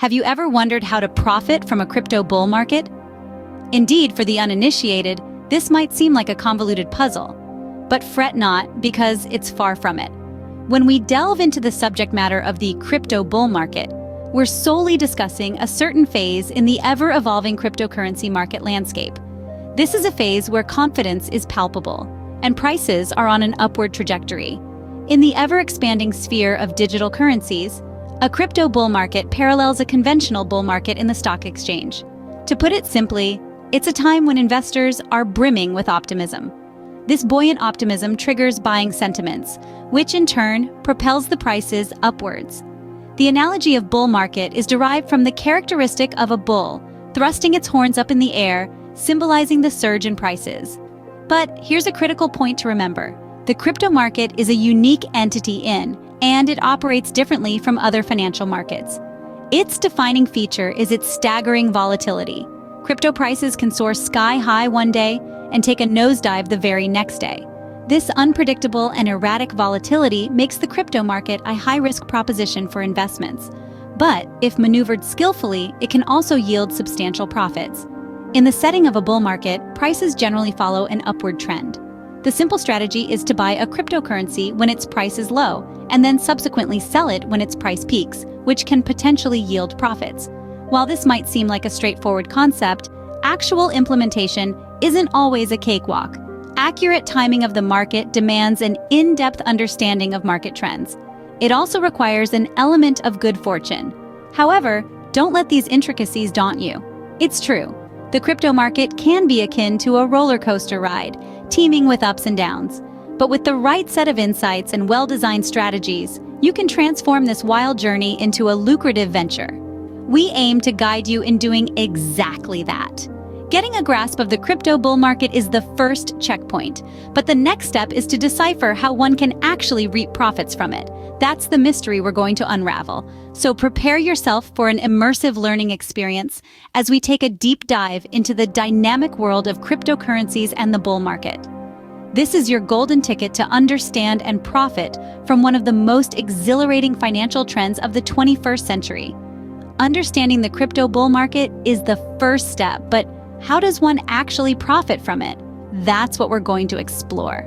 Have you ever wondered how to profit from a crypto bull market? Indeed, for the uninitiated, this might seem like a convoluted puzzle. But fret not, because it's far from it. When we delve into the subject matter of the crypto bull market, we're solely discussing a certain phase in the ever-evolving cryptocurrency market landscape. This is a phase where confidence is palpable, and prices are on an upward trajectory. In the ever-expanding sphere of digital currencies, a crypto bull market parallels a conventional bull market in the stock exchange. To put it simply, it's a time when investors are brimming with optimism. This buoyant optimism triggers buying sentiments, which in turn propels the prices upwards. The analogy of bull market is derived from the characteristic of a bull thrusting its horns up in the air, symbolizing the surge in prices. But here's a critical point to remember. The crypto market is a unique entity and it operates differently from other financial markets. Its defining feature is its staggering volatility. Crypto prices can soar sky high one day and take a nosedive the very next day. This unpredictable and erratic volatility makes the crypto market a high-risk proposition for investments. But if maneuvered skillfully, it can also yield substantial profits. In the setting of a bull market, prices generally follow an upward trend. The simple strategy is to buy a cryptocurrency when its price is low, and then subsequently sell it when its price peaks, which can potentially yield profits. While this might seem like a straightforward concept, actual implementation isn't always a cakewalk. Accurate timing of the market demands an in-depth understanding of market trends. It also requires an element of good fortune. However, don't let these intricacies daunt you. It's true, the crypto market can be akin to a roller coaster ride, teeming with ups and downs. But with the right set of insights and well-designed strategies, you can transform this wild journey into a lucrative venture. We aim to guide you in doing exactly that. Getting a grasp of the crypto bull market is the first checkpoint, but the next step is to decipher how one can actually reap profits from it. That's the mystery we're going to unravel. So prepare yourself for an immersive learning experience as we take a deep dive into the dynamic world of cryptocurrencies and the bull market. This is your golden ticket to understand and profit from one of the most exhilarating financial trends of the 21st century. Understanding the crypto bull market is the first step, but how does one actually profit from it? That's what we're going to explore.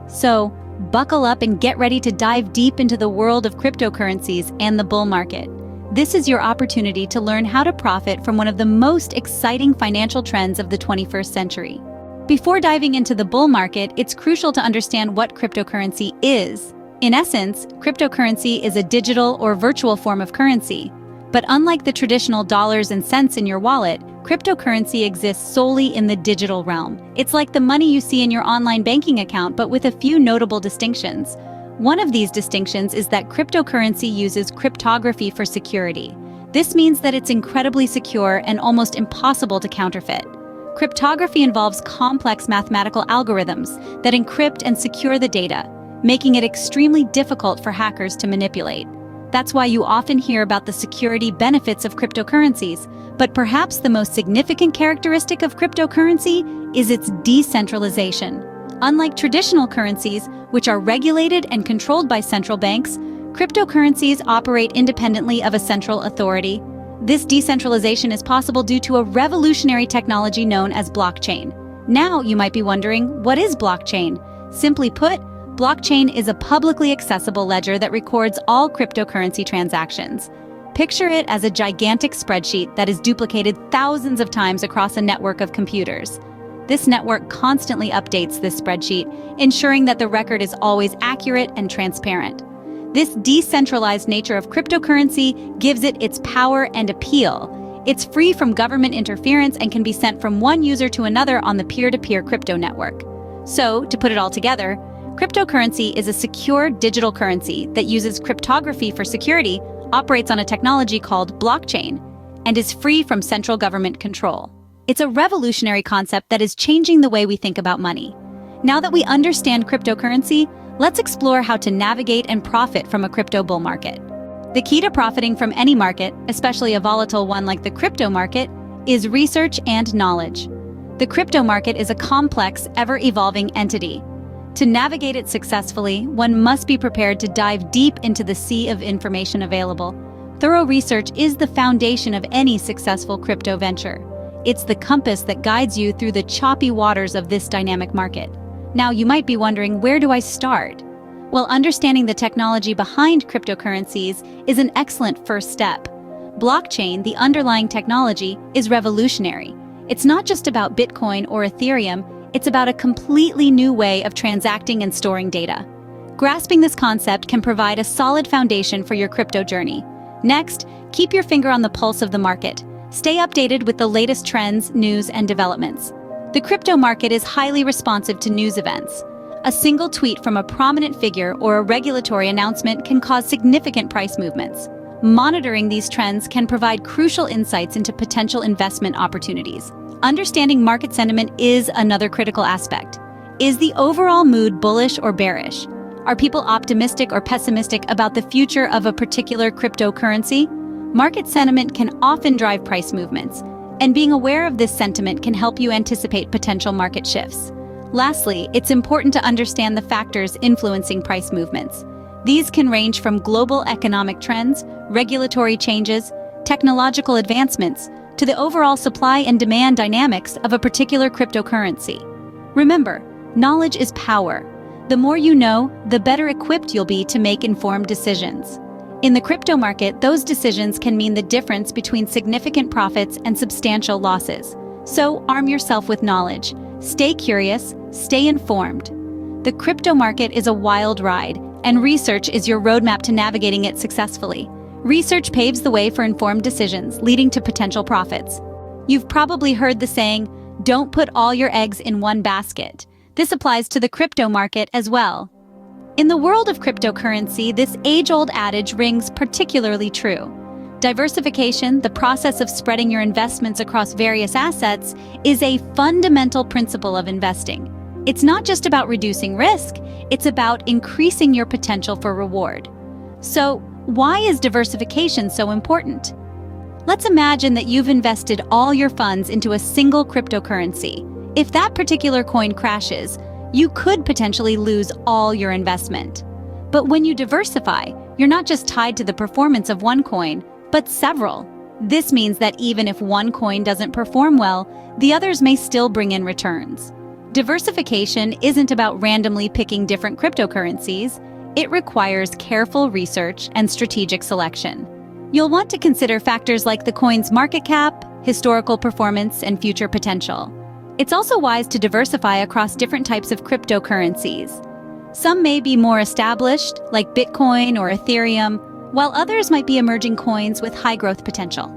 So, buckle up and get ready to dive deep into the world of cryptocurrencies and the bull market. This is your opportunity to learn how to profit from one of the most exciting financial trends of the 21st century. Before diving into the bull market, it's crucial to understand what cryptocurrency is. In essence, cryptocurrency is a digital or virtual form of currency. But unlike the traditional dollars and cents in your wallet, cryptocurrency exists solely in the digital realm. It's like the money you see in your online banking account, but with a few notable distinctions. One of these distinctions is that cryptocurrency uses cryptography for security. This means that it's incredibly secure and almost impossible to counterfeit. Cryptography involves complex mathematical algorithms that encrypt and secure the data, making it extremely difficult for hackers to manipulate. That's why you often hear about the security benefits of cryptocurrencies, but perhaps the most significant characteristic of cryptocurrency is its decentralization. Unlike traditional currencies, which are regulated and controlled by central banks, cryptocurrencies operate independently of a central authority. This decentralization is possible due to a revolutionary technology known as blockchain. Now, you might be wondering, what is blockchain? Simply put, blockchain is a publicly accessible ledger that records all cryptocurrency transactions. Picture it as a gigantic spreadsheet that is duplicated thousands of times across a network of computers. This network constantly updates this spreadsheet, ensuring that the record is always accurate and transparent. This decentralized nature of cryptocurrency gives it its power and appeal. It's free from government interference and can be sent from one user to another on the peer-to-peer crypto network. So, to put it all together, cryptocurrency is a secure digital currency that uses cryptography for security, operates on a technology called blockchain, and is free from central government control. It's a revolutionary concept that is changing the way we think about money. Now that we understand cryptocurrency, let's explore how to navigate and profit from a crypto bull market. The key to profiting from any market, especially a volatile one like the crypto market, is research and knowledge. The crypto market is a complex, ever-evolving entity. To navigate it successfully, one must be prepared to dive deep into the sea of information available. Thorough research is the foundation of any successful crypto venture. It's the compass that guides you through the choppy waters of this dynamic market. Now, you might be wondering, where do I start? Well, understanding the technology behind cryptocurrencies is an excellent first step. Blockchain, the underlying technology, is revolutionary. It's not just about Bitcoin or Ethereum, it's about a completely new way of transacting and storing data. Grasping this concept can provide a solid foundation for your crypto journey. Next, keep your finger on the pulse of the market. Stay updated with the latest trends, news, and developments. The crypto market is highly responsive to news events. A single tweet from a prominent figure or a regulatory announcement can cause significant price movements. Monitoring these trends can provide crucial insights into potential investment opportunities. Understanding market sentiment is another critical aspect. Is the overall mood bullish or bearish? Are people optimistic or pessimistic about the future of a particular cryptocurrency? Market sentiment can often drive price movements, and being aware of this sentiment can help you anticipate potential market shifts. Lastly, it's important to understand the factors influencing price movements. These can range from global economic trends, regulatory changes, technological advancements, to the overall supply and demand dynamics of a particular cryptocurrency. Remember, knowledge is power. The more you know, the better equipped you'll be to make informed decisions. In the crypto market, those decisions can mean the difference between significant profits and substantial losses. So arm yourself with knowledge. Stay curious, stay informed. The crypto market is a wild ride, and research is your roadmap to navigating it successfully. Research paves the way for informed decisions, leading to potential profits. You've probably heard the saying, "Don't put all your eggs in one basket." This applies to the crypto market as well. In the world of cryptocurrency, this age-old adage rings particularly true. Diversification, the process of spreading your investments across various assets, is a fundamental principle of investing. It's not just about reducing risk, it's about increasing your potential for reward. So, why is diversification so important? Let's imagine that you've invested all your funds into a single cryptocurrency. If that particular coin crashes, you could potentially lose all your investment. But when you diversify, you're not just tied to the performance of one coin, but several. This means that even if one coin doesn't perform well, the others may still bring in returns. Diversification isn't about randomly picking different cryptocurrencies. It requires careful research and strategic selection. You'll want to consider factors like the coin's market cap, historical performance, and future potential. It's also wise to diversify across different types of cryptocurrencies. Some may be more established, like Bitcoin or Ethereum, while others might be emerging coins with high growth potential.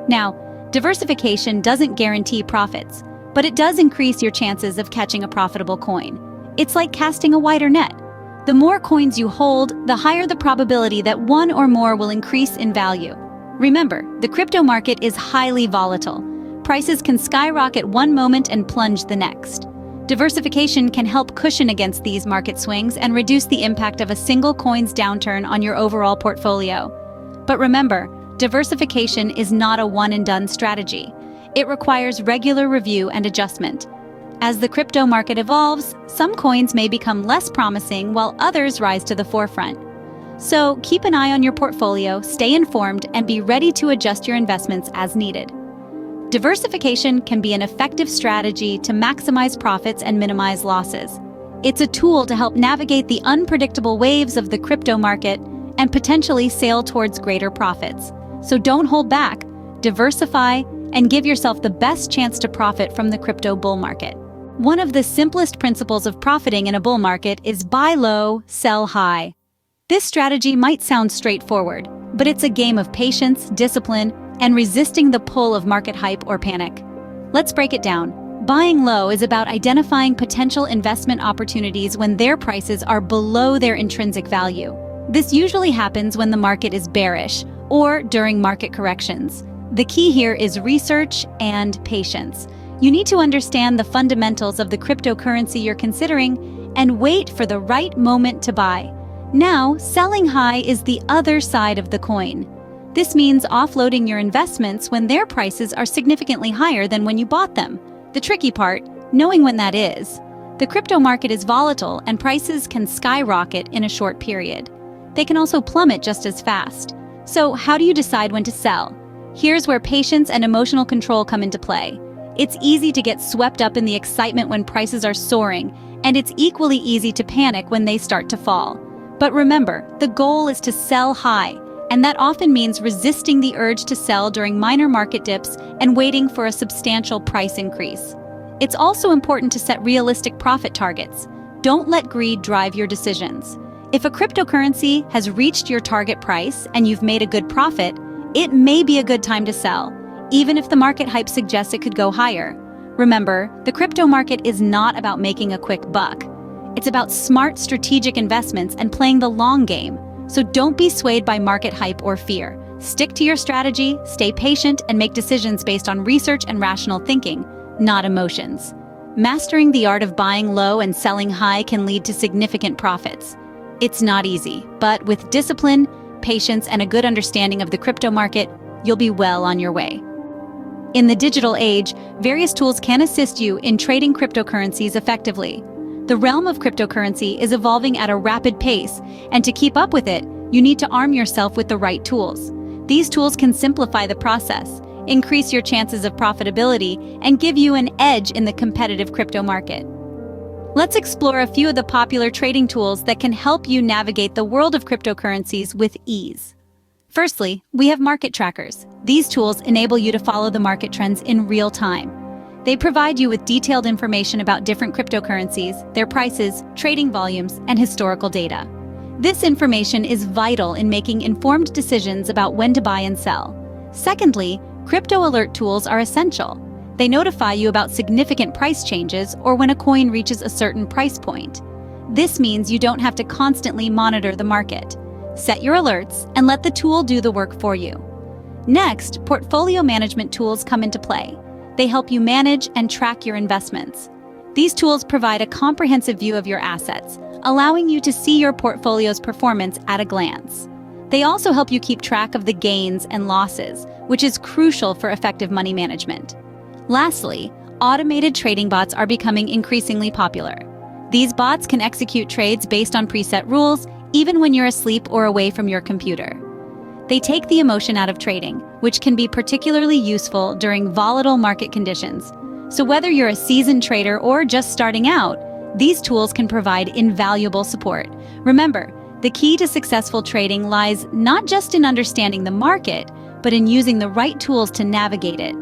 Now, diversification doesn't guarantee profits, but it does increase your chances of catching a profitable coin. It's like casting a wider net. The more coins you hold, the higher the probability that one or more will increase in value. Remember, the crypto market is highly volatile. Prices can skyrocket one moment and plunge the next. Diversification can help cushion against these market swings and reduce the impact of a single coin's downturn on your overall portfolio. But remember, diversification is not a one-and-done strategy. It requires regular review and adjustment. As the crypto market evolves, some coins may become less promising while others rise to the forefront. So keep an eye on your portfolio, stay informed, and be ready to adjust your investments as needed. Diversification can be an effective strategy to maximize profits and minimize losses. It's a tool to help navigate the unpredictable waves of the crypto market and potentially sail towards greater profits. So don't hold back, diversify, and give yourself the best chance to profit from the crypto bull market. One of the simplest principles of profiting in a bull market is buy low, sell high. This strategy might sound straightforward, but it's a game of patience, discipline, and resisting the pull of market hype or panic. Let's break it down. Buying low is about identifying potential investment opportunities when their prices are below their intrinsic value. This usually happens when the market is bearish or during market corrections. The key here is research and patience. You need to understand the fundamentals of the cryptocurrency you're considering and wait for the right moment to buy. Now, selling high is the other side of the coin. This means offloading your investments when their prices are significantly higher than when you bought them. The tricky part, knowing when that is. The crypto market is volatile and prices can skyrocket in a short period. They can also plummet just as fast. So how do you decide when to sell? Here's where patience and emotional control come into play. It's easy to get swept up in the excitement when prices are soaring, and it's equally easy to panic when they start to fall. But remember, the goal is to sell high, and that often means resisting the urge to sell during minor market dips and waiting for a substantial price increase. It's also important to set realistic profit targets. Don't let greed drive your decisions. If a cryptocurrency has reached your target price and you've made a good profit, it may be a good time to sell, even if the market hype suggests it could go higher. Remember, the crypto market is not about making a quick buck. It's about smart strategic investments and playing the long game. So don't be swayed by market hype or fear. Stick to your strategy, stay patient, and make decisions based on research and rational thinking, not emotions. Mastering the art of buying low and selling high can lead to significant profits. It's not easy, but with discipline, patience, and a good understanding of the crypto market, you'll be well on your way. In the digital age, various tools can assist you in trading cryptocurrencies effectively. The realm of cryptocurrency is evolving at a rapid pace, and to keep up with it, you need to arm yourself with the right tools. These tools can simplify the process, increase your chances of profitability, and give you an edge in the competitive crypto market. Let's explore a few of the popular trading tools that can help you navigate the world of cryptocurrencies with ease. Firstly, we have market trackers. These tools enable you to follow the market trends in real time. They provide you with detailed information about different cryptocurrencies, their prices, trading volumes, and historical data. This information is vital in making informed decisions about when to buy and sell. Secondly, crypto alert tools are essential. They notify you about significant price changes or when a coin reaches a certain price point. This means you don't have to constantly monitor the market. Set your alerts and let the tool do the work for you. Next, portfolio management tools come into play. They help you manage and track your investments. These tools provide a comprehensive view of your assets, allowing you to see your portfolio's performance at a glance. They also help you keep track of the gains and losses, which is crucial for effective money management. Lastly, automated trading bots are becoming increasingly popular. These bots can execute trades based on preset rules, even when you're asleep or away from your computer. They take the emotion out of trading, which can be particularly useful during volatile market conditions. So whether you're a seasoned trader or just starting out, these tools can provide invaluable support. Remember, the key to successful trading lies not just in understanding the market, but in using the right tools to navigate it.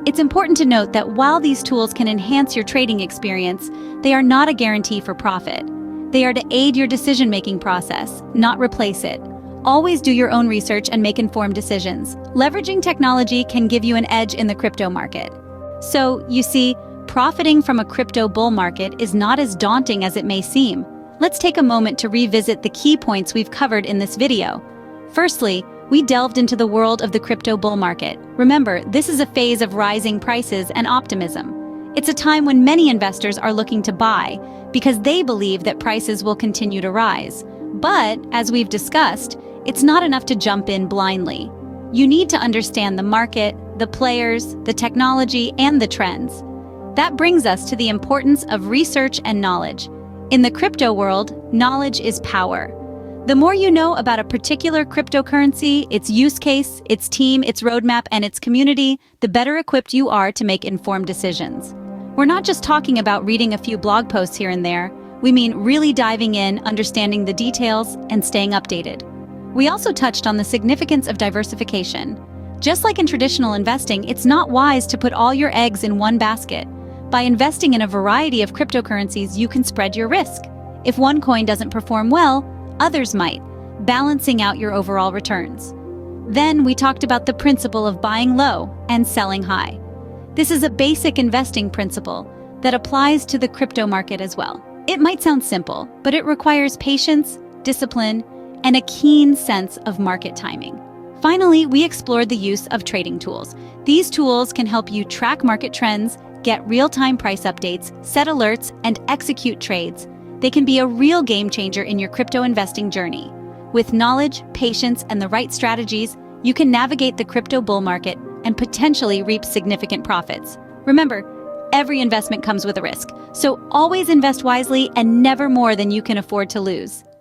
It's important to note that while these tools can enhance your trading experience, they are not a guarantee for profit. They are to aid your decision-making process, not replace it. Always do your own research and make informed decisions. Leveraging technology can give you an edge in the crypto market. So, you see, profiting from a crypto bull market is not as daunting as it may seem. Let's take a moment to revisit the key points we've covered in this video. Firstly, we delved into the world of the crypto bull market. Remember, this is a phase of rising prices and optimism. It's a time when many investors are looking to buy because they believe that prices will continue to rise. But, as we've discussed, it's not enough to jump in blindly. You need to understand the market, the players, the technology, and the trends. That brings us to the importance of research and knowledge. In the crypto world, knowledge is power. The more you know about a particular cryptocurrency, its use case, its team, its roadmap, and its community, the better equipped you are to make informed decisions. We're not just talking about reading a few blog posts here and there. We mean really diving in, understanding the details, and staying updated. We also touched on the significance of diversification. Just like in traditional investing, it's not wise to put all your eggs in one basket. By investing in a variety of cryptocurrencies, you can spread your risk. If one coin doesn't perform well, others might, balancing out your overall returns. Then we talked about the principle of buying low and selling high. This is a basic investing principle that applies to the crypto market as well. It might sound simple, but it requires patience, discipline, and a keen sense of market timing. Finally, we explored the use of trading tools. These tools can help you track market trends, get real-time price updates, set alerts, and execute trades. They can be a real game changer in your crypto investing journey. With knowledge, patience, and the right strategies, you can navigate the crypto bull market and potentially reap significant profits. Remember, every investment comes with a risk, so always invest wisely and never more than you can afford to lose.